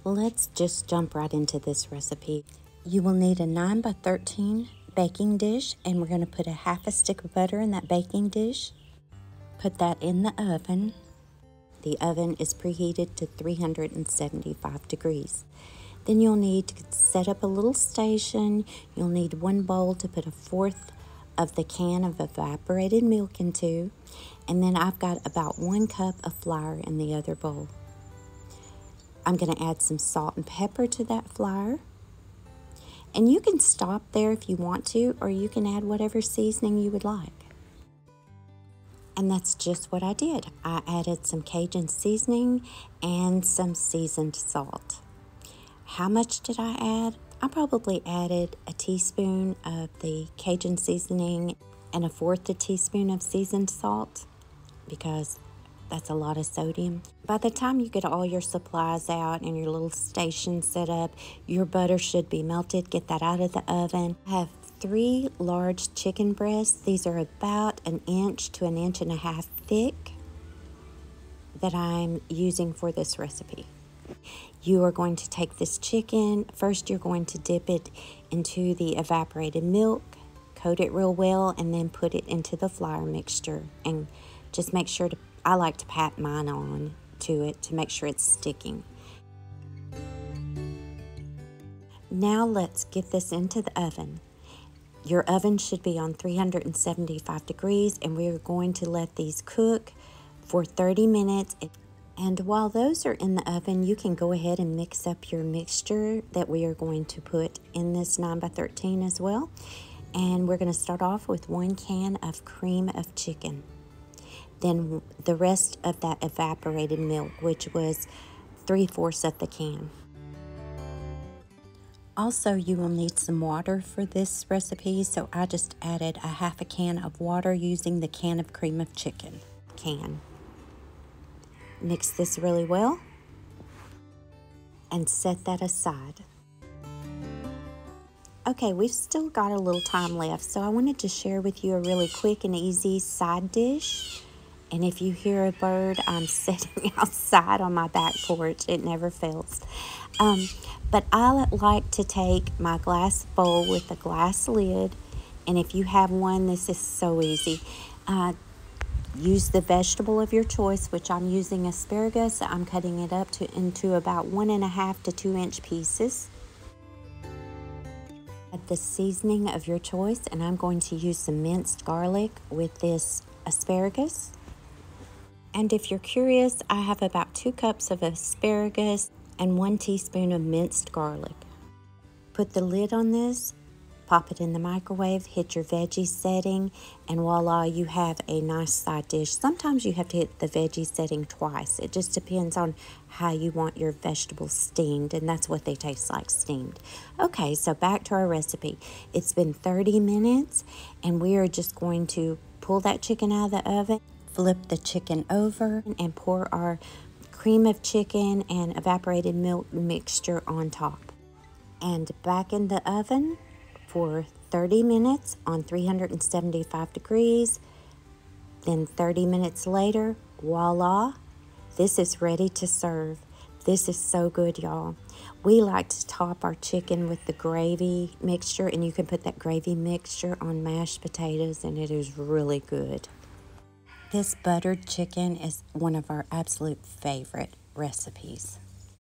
Let's just jump right into this recipe. You will need a 9 by 13 baking dish, and we're going to put a half a stick of butter in that baking dish. Put that in the oven. The oven is preheated to 375 degrees. Then you'll need to set up a little station. You'll need 1 bowl to put 1/4 of the can of evaporated milk into. And then I've got about 1 cup of flour in the other bowl. I'm going to add some salt and pepper to that flour. And you can stop there if you want to, or you can add whatever seasoning you would like. And that's just what I did. I added some Cajun seasoning and some seasoned salt. How much did I add? I probably added a teaspoon of the Cajun seasoning and 1/4 teaspoon of seasoned salt, because that's a lot of sodium. By the time you get all your supplies out and your little station set up, your butter should be melted. Get that out of the oven. I have 3 large chicken breasts. These are about 1 inch to 1.5 inches thick that I'm using for this recipe. You are going to take this chicken. First, you're going to dip it into the evaporated milk, coat it real well, and then put it into the flour mixture. And just make sure to, I like to pat mine on to it to make sure it's sticking. Now let's get this into the oven. Your oven should be on 375 degrees, and we're going to let these cook for 30 minutes. And while those are in the oven, you can go ahead and mix up your mixture that we are going to put in this 9 by 13 as well. And we're going to start off with 1 can of cream of chicken. Then the rest of that evaporated milk, which was 3/4 of the can. Also, you will need some water for this recipe, so I just added a 1/2 can of water using the can of cream of chicken can. Mix this really well and set that aside. Okay, we've still got a little time left, so I wanted to share with you a really quick and easy side dish. And if you hear a bird, I'm sitting outside on my back porch. It never fails. But I like to take my glass bowl with a glass lid, and if you have one, this is so easy. Use the vegetable of your choice, which I'm using asparagus. I'm cutting it up into about 1.5 to 2 inch pieces. Add the seasoning of your choice, and I'm going to use some minced garlic with this asparagus. And if you're curious, I have about 2 cups of asparagus and 1 teaspoon of minced garlic. Put the lid on this, pop it in the microwave, hit your veggie setting, and voila, you have a nice side dish. Sometimes you have to hit the veggie setting twice. It just depends on how you want your vegetables steamed, and that's what they taste like steamed. Okay, so back to our recipe. It's been 30 minutes, and we are just going to pull that chicken out of the oven, flip the chicken over, and pour our cream of chicken and evaporated milk mixture on top. And back in the oven for 30 minutes on 375 degrees. Then 30 minutes later, voila, this is ready to serve. This is so good, y'all. We like to top our chicken with the gravy mixture, and you can put that gravy mixture on mashed potatoes, and it is really good. This buttered chicken is one of our absolute favorite recipes.